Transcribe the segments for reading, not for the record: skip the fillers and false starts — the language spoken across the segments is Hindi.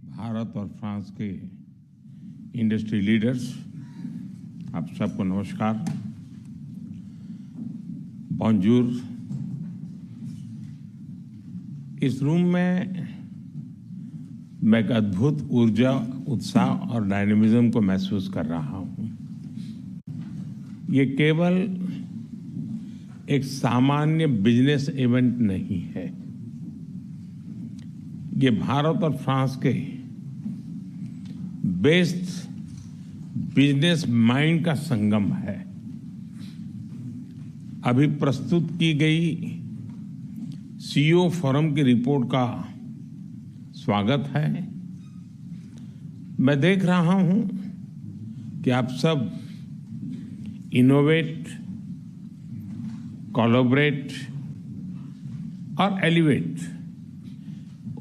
भारत और फ्रांस के इंडस्ट्री लीडर्स, आप सबको नमस्कार, बॉन्जूर। इस रूम में मैं एक अद्भुत ऊर्जा, उत्साह और डायनेमिज्म को महसूस कर रहा हूं। ये केवल एक सामान्य बिजनेस इवेंट नहीं है, ये भारत और फ्रांस के बेस्ट बिजनेस माइंड का संगम है। अभी प्रस्तुत की गई सीईओ फोरम की रिपोर्ट का स्वागत है। मैं देख रहा हूं कि आप सब इनोवेट, कोलैबोरेट और एलिवेट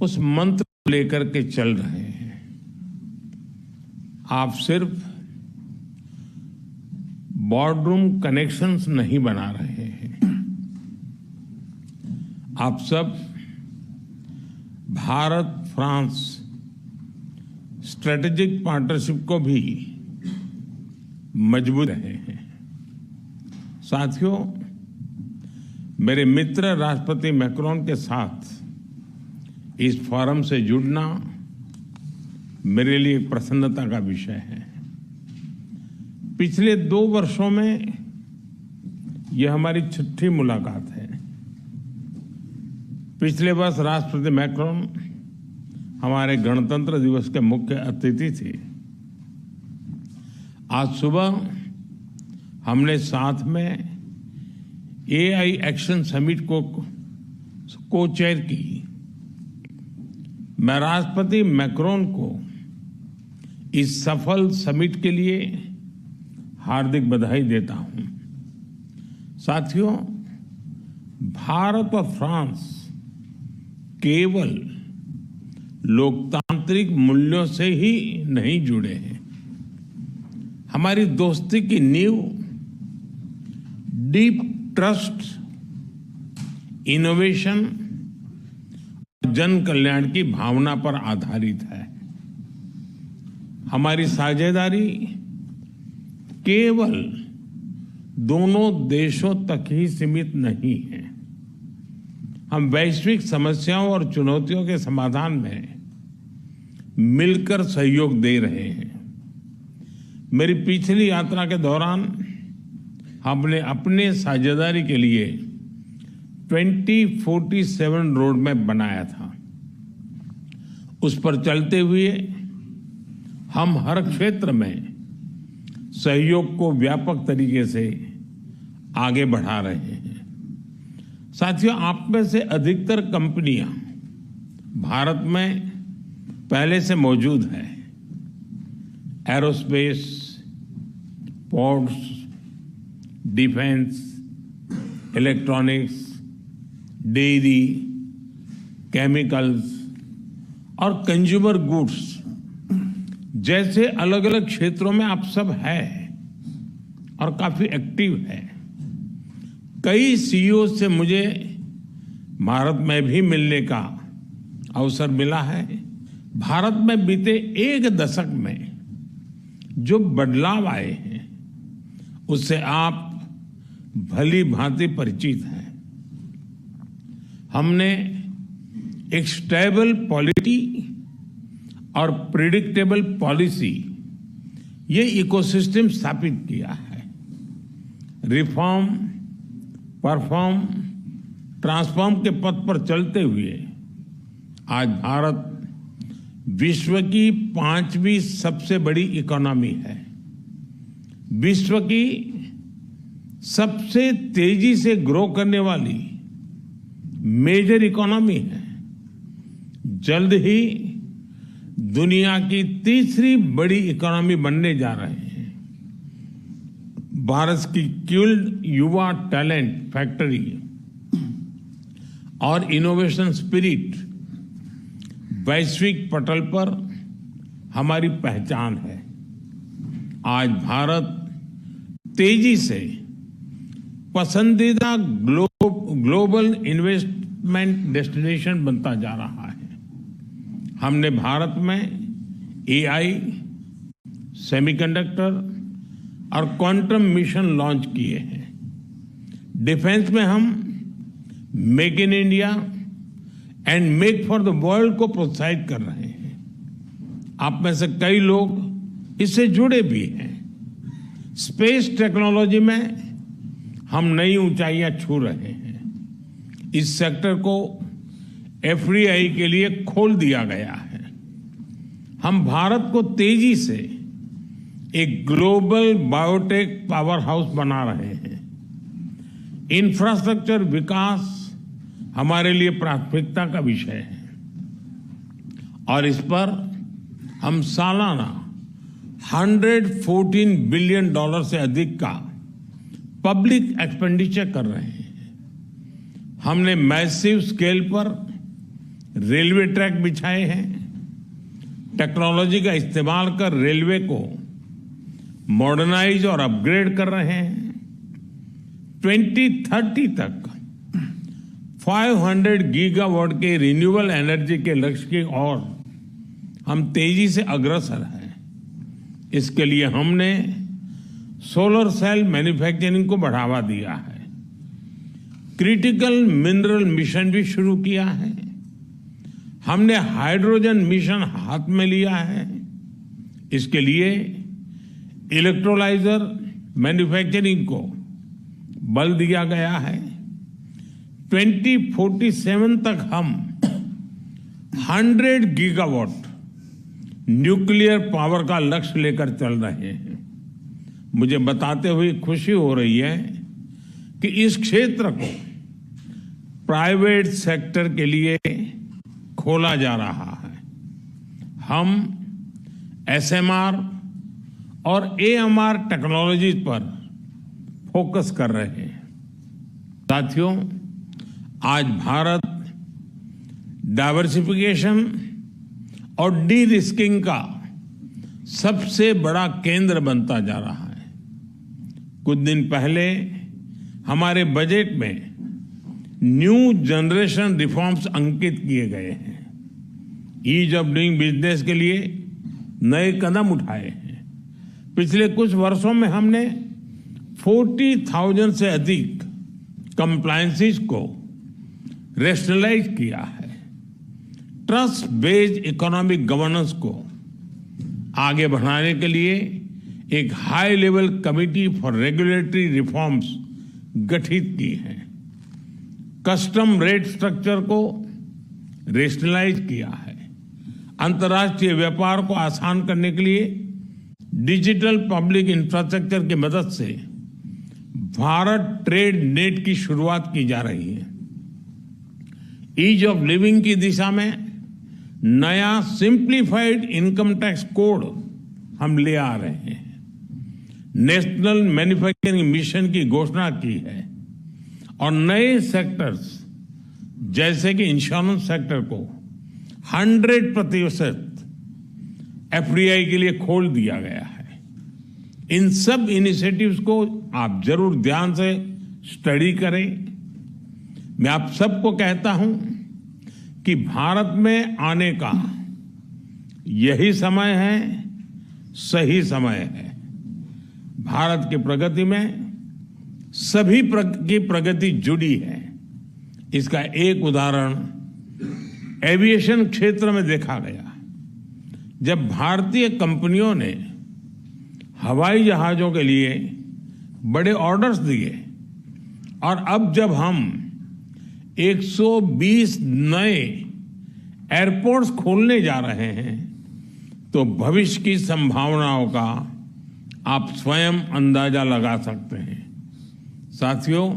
उस मंत्र को लेकर के चल रहे हैं। आप सिर्फ बोर्डरूम कनेक्शंस नहीं बना रहे हैं, आप सब भारत फ्रांस स्ट्रेटेजिक पार्टनरशिप को भी मजबूत रहे हैं। साथियों, मेरे मित्र राष्ट्रपति मैक्रोन के साथ इस फोरम से जुड़ना मेरे लिए प्रसन्नता का विषय है। पिछले 2 वर्षों में यह हमारी छठी मुलाकात है। पिछले वर्ष राष्ट्रपति मैक्रोन हमारे गणतंत्र दिवस के मुख्य अतिथि थे। आज सुबह हमने साथ में एआई एक्शन समिट को चेयर की। मैं राष्ट्रपति मैक्रोन को इस सफल समिट के लिए हार्दिक बधाई देता हूं। साथियों, भारत और फ्रांस केवल लोकतांत्रिक मूल्यों से ही नहीं जुड़े हैं। हमारी दोस्ती की नींव डीप ट्रस्ट, इनोवेशन, जन कल्याण की भावना पर आधारित है। हमारी साझेदारी केवल दोनों देशों तक ही सीमित नहीं है। हम वैश्विक समस्याओं और चुनौतियों के समाधान में मिलकर सहयोग दे रहे हैं। मेरी पिछली यात्रा के दौरान हमने अपने साझेदारी के लिए 2047 रोड मैप बनाया था। उस पर चलते हुए हम हर क्षेत्र में सहयोग को व्यापक तरीके से आगे बढ़ा रहे हैं। साथियों, आप में से अधिकतर कंपनियां भारत में पहले से मौजूद हैं। Aerospace, ports, defence, electronics, dairy, chemicals और कंज्यूमर गुड्स जैसे अलग अलग क्षेत्रों में आप सब हैं और काफी एक्टिव हैं। कई सीईओ से मुझे भारत में भी मिलने का अवसर मिला है। भारत में बीते 1 दशक में जो बदलाव आए हैं उससे आप भली भांति परिचित हैं। हमने एक स्टेबल पॉलिटी और प्रिडिक्टेबल पॉलिसी, ये इकोसिस्टम स्थापित किया है। रिफॉर्म, परफॉर्म, ट्रांसफॉर्म के पथ पर चलते हुए आज भारत विश्व की 5वीं सबसे बड़ी इकोनॉमी है, विश्व की सबसे तेजी से ग्रो करने वाली मेजर इकोनॉमी है, जल्द ही दुनिया की 3री बड़ी इकोनॉमी बनने जा रहे हैं। भारत की स्किल्ड युवा टैलेंट फैक्ट्री और इनोवेशन स्पिरिट वैश्विक पटल पर हमारी पहचान है। आज भारत तेजी से पसंदीदा ग्लोबल इन्वेस्टमेंट डेस्टिनेशन बनता जा रहा है। हमने भारत में एआई, सेमीकंडक्टर और क्वांटम मिशन लॉन्च किए हैं। डिफेंस में हम make in India and make for the world को प्रोत्साहित कर रहे हैं। आप में से कई लोग इससे जुड़े भी हैं। स्पेस टेक्नोलॉजी में हम नई ऊंचाइयां छू रहे हैं। इस सेक्टर को एफडीआई के लिए खोल दिया गया है। हम भारत को तेजी से एक ग्लोबल बायोटेक पावर हाउस बना रहे हैं। इंफ्रास्ट्रक्चर विकास हमारे लिए प्राथमिकता का विषय है और इस पर हम सालाना $114 बिलियन से अधिक का पब्लिक एक्सपेंडिचर कर रहे हैं। हमने मैसिव स्केल पर रेलवे ट्रैक बिछाए हैं। टेक्नोलॉजी का इस्तेमाल कर रेलवे को मॉडर्नाइज और अपग्रेड कर रहे हैं। 2030 तक 500 गीगावाट के रिन्यूएबल एनर्जी के लक्ष्य की ओर हम तेजी से अग्रसर हैं। इसके लिए हमने सोलर सेल मैन्युफैक्चरिंग को बढ़ावा दिया है। क्रिटिकल मिनरल मिशन भी शुरू किया है। हमने हाइड्रोजन मिशन हाथ में लिया है। इसके लिए इलेक्ट्रोलाइजर मैन्युफैक्चरिंग को बल दिया गया है। 2047 तक हम 100 गीगावाट न्यूक्लियर पावर का लक्ष्य लेकर चल रहे हैं। मुझे बताते हुए खुशी हो रही है कि इस क्षेत्र को प्राइवेट सेक्टर के लिए खोला जा रहा है। हम एसएमआर और एएमआर टेक्नोलॉजीज पर फोकस कर रहे हैं। साथियों, आज भारत डाइवर्सिफिकेशन और डी रिस्किंग का सबसे बड़ा केंद्र बनता जा रहा है। कुछ दिन पहले हमारे बजट में न्यू जनरेशन रिफॉर्म्स अंकित किए गए हैं। ईज ऑफ डूइंग बिजनेस के लिए नए कदम उठाए हैं। पिछले कुछ वर्षों में हमने 40,000 से अधिक कंप्लायंसेस को रेशनलाइज किया है। ट्रस्ट बेस्ड इकोनॉमिक गवर्नेंस को आगे बढ़ाने के लिए एक high level committee for regulatory reforms गठित की है। कस्टम रेट स्ट्रक्चर को रेशनलाइज किया है। अंतर्राष्ट्रीय व्यापार को आसान करने के लिए डिजिटल पब्लिक इंफ्रास्ट्रक्चर की मदद से भारत ट्रेड नेट की शुरुआत की जा रही है। ईज ऑफ लिविंग की दिशा में नया सिंप्लीफाइड इनकम टैक्स कोड हम ले आ रहे हैं। नेशनल मैन्युफैक्चरिंग मिशन की घोषणा की है और नए सेक्टर्स जैसे कि इंश्योरेंस सेक्टर को 100% एफडीआई के लिए खोल दिया गया है। इन सब इनिशिएटिव्स को आप जरूर ध्यान से स्टडी करें। मैं आप सबको कहता हूं कि भारत में आने का यही समय है, सही समय है। भारत की प्रगति में सभी की प्रगति जुड़ी है। इसका एक उदाहरण एविएशन क्षेत्र में देखा गया। जब भारतीय कंपनियों ने हवाई जहाजों के लिए बड़े ऑर्डर्स दिए और अब जब हम 120 नए एयरपोर्ट्स खोलने जा रहे हैं तो भविष्य की संभावनाओं का आप स्वयं अंदाजा लगा सकते हैं। साथियों,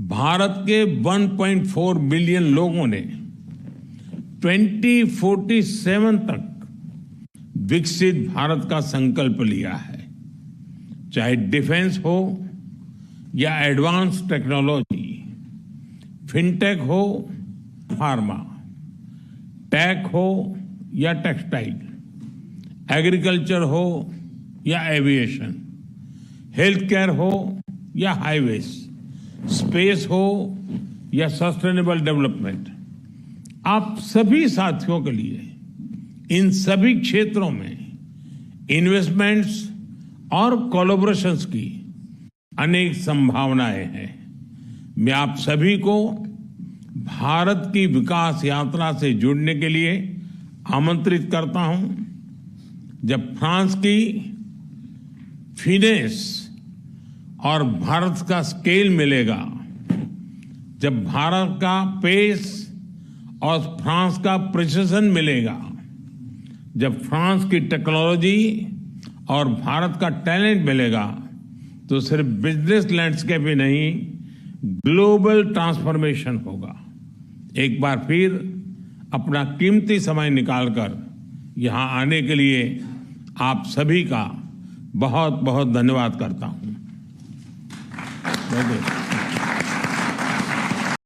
भारत के 1.4 बिलियन लोगों ने 2047 तक विकसित भारत का संकल्प लिया है। चाहे डिफेंस हो या एडवांस टेक्नोलॉजी, फिनटेक हो, फार्मा, टेक हो या टेक्सटाइल, एग्रीकल्चर हो या एविएशन, हेल्थ केयर हो या हाईवेज, स्पेस हो या सस्टेनेबल डेवलपमेंट, आप सभी साथियों के लिए इन सभी क्षेत्रों में इन्वेस्टमेंट्स और कोलैबोरेशंस की अनेक संभावनाएं हैं। मैं आप सभी को भारत की विकास यात्रा से जुड़ने के लिए आमंत्रित करता हूं। जब फ्रांस की फिनेस और भारत का स्केल मिलेगा, जब भारत का पेस और फ्रांस का प्रिसिजन मिलेगा, जब फ्रांस की टेक्नोलॉजी और भारत का टैलेंट मिलेगा, तो सिर्फ बिजनेस लैंडस्केप ही नहीं, ग्लोबल ट्रांसफॉर्मेशन होगा। एक बार फिर अपना कीमती समय निकालकर यहां आने के लिए आप सभी का बहुत बहुत धन्यवाद करता हूं।